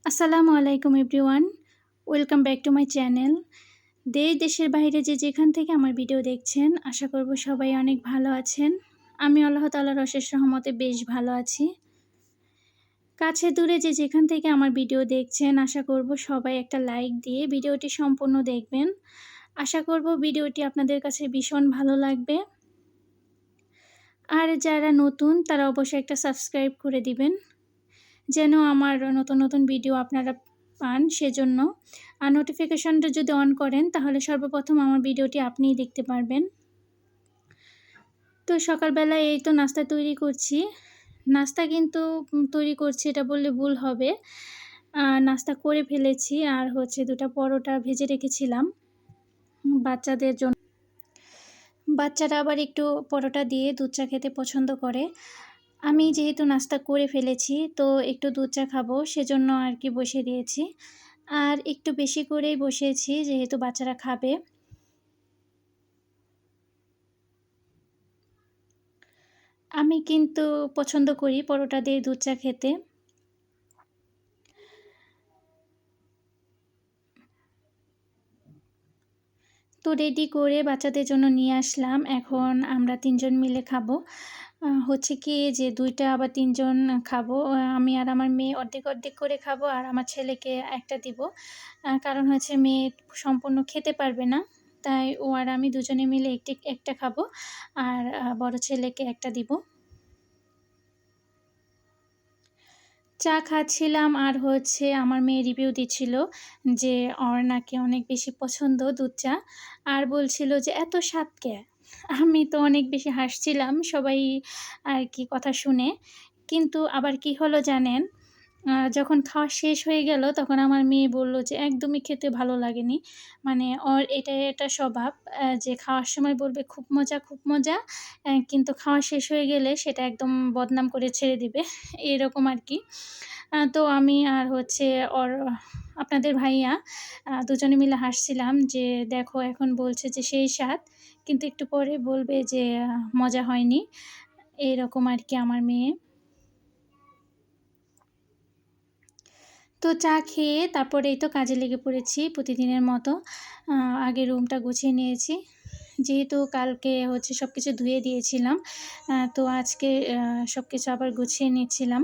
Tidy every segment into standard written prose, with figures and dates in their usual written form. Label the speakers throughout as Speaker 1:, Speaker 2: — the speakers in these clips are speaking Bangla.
Speaker 1: আসসালামু আলাইকুম everyone. Welcome back to my channel. দেশের বাইরে যে যেখান থেকে আমার ভিডিও দেখছেন, আশা করব সবাই অনেক ভালো আছেন। আমি আল্লাহ তাআলার অশেষ রহমতে বেশ ভালো আছি। কাছে দূরে যে যেখান থেকে আমার ভিডিও দেখছেন, আশা করব সবাই একটা লাইক দিয়ে ভিডিওটি সম্পূর্ণ দেখবেন। আশা করব ভিডিওটি আপনাদের কাছে ভীষণ ভালো লাগবে। আর যারা নতুন তারা অবশ্যই একটা সাবস্ক্রাইব করে দিবেন। যেন আমার নতুন ভিডিও আপনারা পান সেজন্য। আর নোটিফিকেশনটা যদি অন করেন তাহলে সর্বপ্রথম আমার ভিডিওটি আপনিই দেখতে পারবেন। তো সকালবেলা এই তো নাস্তা তৈরি করছি। নাস্তা কিন্তু তৈরি করছি এটা বললে ভুল হবে। নাস্তা করে ফেলেছি আর হচ্ছে ২ টা পরোটা ভেজে রেখেছিলাম বাচ্চাদের জন্য। বাচ্চারা আবার একটু পরোটা দিয়ে দুধ চা খেতে পছন্দ করে। আমি যেহেতু নাস্তা করে ফেলেছি তো একটু দুধ চা খাবো সেজন্য আর কি বসিয়ে দিয়েছি। আর একটু বেশি করেই বসিয়েছি যেহেতু বাচ্চারা খাবে। আমি কিন্তু পছন্দ করি পরোটা দিয়ে দুধ চা খেতে। তো রেডি করে বাচ্চাদের জন্য নিয়ে আসলাম। এখন আমরা ৩ জন মিলে খাবো। হচ্ছে কি যে ২ টা আবার ৩ জন খাবো। আমি আর আমার মেয়ে অর্ধেক করে খাবো আর আমার ছেলেকে একটা দিব। কারণ হচ্ছে মেয়ে সম্পূর্ণ খেতে পারবে না। তাই ও আর আমি দুজনে মিলে একটা খাবো। আর বড় ছেলেকে একটা দিব। চা খাচ্ছিলাম আর হচ্ছে আমার মেয়ে রিভিউ দিচ্ছিল যে ওর নাকি অনেক বেশি পছন্দ দুধ চা। আর বলছিল যে, "এত স্বাদ কে?" আমি তো অনেক বেশি হাসছিলাম সবাই আর কি কথা শুনে। কিন্তু আবার কি হলো জানেন? যখন খাওয়া শেষ হয়ে গেল তখন আমার মেয়ে বলল যে, "একদমই খেতে ভালো লাগেনি।" মানে ওর এটা স্বভাব যে খাওয়ার সময় বলবে, "খুব মজা, খুব মজা।" কিন্তু খাওয়া শেষ হয়ে গেলে সেটা একদম বদনাম করে ছেড়ে দিবে। এরকম আরকি। তো আমি আর হচ্ছে ওর আপনাদের ভাইয়া দুজনে মিলে হাসছিলাম যে, "দেখো এখন বলছে যে সেই স্বাদ, কিন্তু একটু পরে বলবে যে মজা হয়নি।" এরকম আরকি আমার মেয়ে। তো চা খেয়ে তারপরে এই তো কাজে লেগে পড়েছি প্রতিদিনের মতো। আ আগে রুমটা গুছিয়ে নিয়েছি। যেহেতু কালকে হচ্ছে সবকিছু ধুয়ে দিয়েছিলাম। তো আজকে সবকিছু আবার গুছিয়ে নিচ্ছিলাম।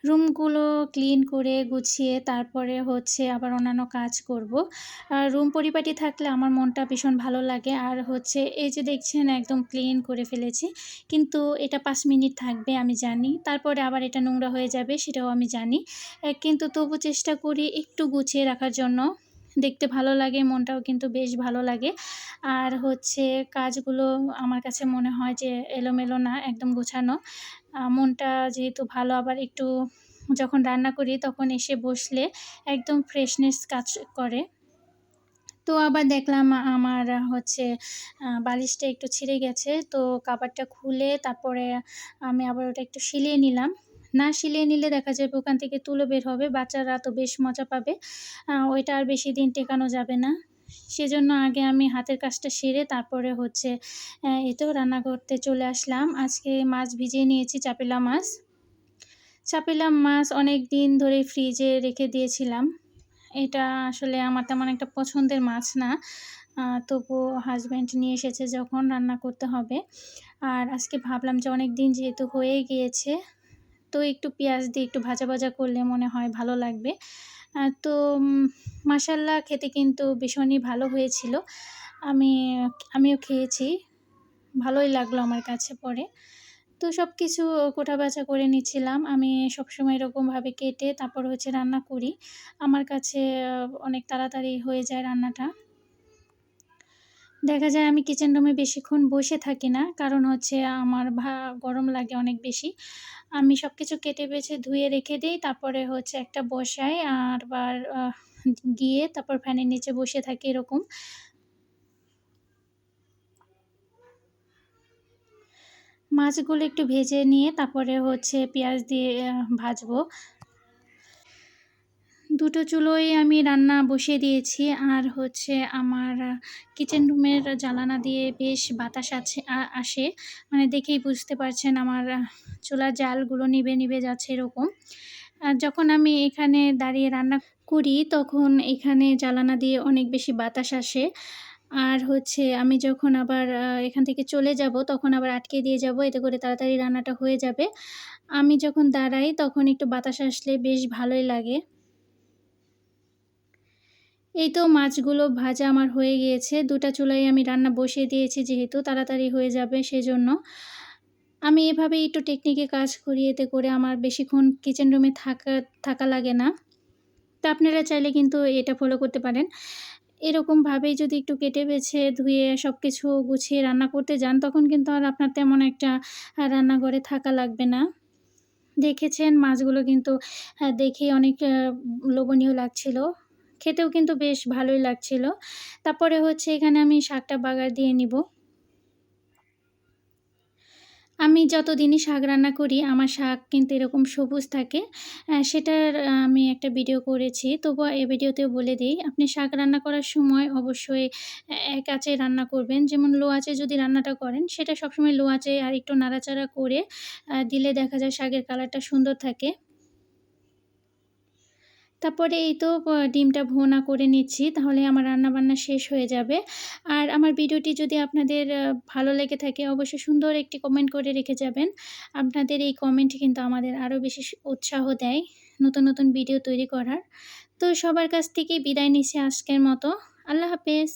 Speaker 1: রুমগুলো ক্লিন করে গুছিয়ে তারপরে হচ্ছে আবার অন্যান্য কাজ করব। রুম পরিপাটি থাকলে আমার মনটা ভীষণ ভালো লাগে। আর হচ্ছে এই যে দেখছেন একদম ক্লিন করে ফেলেছি। কিন্তু এটা ৫ মিনিট থাকবে আমি জানি। তারপরে আবার এটা নোংরা হয়ে যাবে সেটাও আমি জানি। কিন্তু তবু চেষ্টা করি একটু গুছিয়ে রাখার জন্য। দেখতে ভালো লাগে, মনটাও কিন্তু বেশ ভালো লাগে। আর হচ্ছে কাজগুলো আমার কাছে মনে হয় যে এলোমেলো না, একদম গোছানো। মনটা যেহেতু ভালো আবার একটু যখন রান্না করি তখন এসে বসলে একদম ফ্রেশনেস কাজ করে। তো আবার দেখলাম আমার হচ্ছে বালিশটা একটু ছিঁড়ে গেছে। তো কাভারটা খুলে তারপরে আমি আবার ওটা একটু সিলিয়ে নিলাম। না সিলিয়ে নিলে দেখা যাবে ওখান থেকে তুলো বের হবে। বাচ্চারা তো বেশ মজা পাবে। ওইটা আর বেশিদিন টেকানো যাবে না। সেজন্য আগে আমি হাতের কাজটা সেরে তারপরে হচ্ছে এই তো রান্না করতে চলে আসলাম। আজকে মাছ ভিজিয়ে নিয়েছি চাপিলা মাছ। চাপিলা মাছ অনেকদিন ধরে ফ্রিজে রেখে দিয়েছিলাম। এটা আসলে আমার তেমন একটা পছন্দের মাছ না। তবুও হাসব্যান্ড নিয়ে এসেছে যখন রান্না করতে হবে। আর আজকে ভাবলাম যে অনেকদিন যেহেতু হয়ে গিয়েছে, তো একটু পেঁয়াজ দিয়ে একটু ভাজা করলে মনে হয় ভালো লাগবে। তো মাশাআল্লাহ খেতে কিন্তু ভীষণই ভালো হয়েছিল। আমি আমিও খেয়েছি। ভালোই লাগলো আমার কাছে পরে। তো সবকিছু কোটা-বাছা করে নিচ্ছিলাম। আমি সবসময় এরকমভাবে কেটে তারপর হচ্ছে রান্না করি। আমার কাছে অনেক তাড়াতাড়ি হয়ে যায় রান্নাটা। দেখা যায় আমি কিচেন রুমে বেশিক্ষণ বসে থাকি না। কারণ হচ্ছে আমার গরম লাগে অনেক বেশি। আমি সবকিছু কেটে বেছে ধুয়ে রেখে দেই। তারপরে হচ্ছে একটা বসাই আর আবার গিয়ে তারপর ফ্যানের নিচে বসে থাকি এরকম। মাছগুলো একটু ভেজে নিয়ে তারপরে হচ্ছে পেঁয়াজ দিয়ে ভাজবো। দুটো চুলোয় আমি রান্না বসিয়ে দিয়েছি। আর হচ্ছে আমার কিচেন রুমের জানালা দিয়ে বেশ বাতাস আসে। মানে দেখেই বুঝতে পারছেন আমার চুলার জালগুলো নিভে যাচ্ছে এরকম। যখন আমি এখানে দাঁড়িয়ে রান্না করি তখন এখানে জানালা দিয়ে অনেক বেশি বাতাস আসে। আর হচ্ছে আমি যখন আবার এখান থেকে চলে যাব তখন আবার আটকে দিয়ে যাব। এতে করে তাড়াতাড়ি রান্নাটা হয়ে যাবে। আমি যখন দাঁড়াই তখন একটু বাতাস আসলে বেশ ভালোই লাগে। এই তো মাছগুলো ভাজা আমার হয়ে গিয়েছে। ২ টা চুলায় আমি রান্না বসিয়ে দিয়েছি যেহেতু তাড়াতাড়ি হয়ে যাবে সেজন্য। আমি এভাবেই একটু টেকনিকে কাজ করি, এতে করে আমার বেশিক্ষণ কিচেন রুমে থাকা লাগে না। তো আপনারা চাইলে কিন্তু এটা ফলো করতে পারেন। এরকমভাবেই যদি একটু কেটে বেছে ধুয়ে সবকিছু গুছিয়ে রান্না করতে যান, তখন কিন্তু আর আপনার তেমন একটা রান্নাঘরে থাকা লাগবে না। দেখেছেন মাছগুলো কিন্তু দেখেই অনেক লোভনীয় লাগছিল। খেতেও কিন্তু বেশ ভালোই লাগছিল। তারপরে হচ্ছে এখানে আমি শাকটা বাগার দিয়ে নিব। আমি যতদিনই শাক রান্না করি, আমার শাক কিন্তু এরকম সবুজ থাকে। সেটার আমি একটা ভিডিও করেছি। তবুও এই ভিডিওতেও বলে দেই, আপনি শাক রান্না করার সময় অবশ্যই এক আঁচে রান্না করবেন। যেমন লো আঁচে যদি রান্নাটা করেন, সেটা সবসময় লো আঁচে আর একটু নাড়াচাড়া করে দিলে দেখা যায় শাকের কালারটা সুন্দর থাকে। তারপরে এই তো ডিমটা ভুনা করে নিচ্ছি। তাহলে আমার রান্নাবান্না শেষ হয়ে যাবে। আর আমার ভিডিওটি যদি আপনাদের ভালো লেগে থাকে অবশ্যই সুন্দর একটি কমেন্ট করে রেখে যাবেন। আপনাদের এই কমেন্ট কিন্তু আমাদের আরও বেশি উৎসাহ দেয় নতুন ভিডিও তৈরি করার। তো সবার কাছ থেকেই বিদায় নিচ্ছি আজকের মতো। আল্লাহ হাফেজ।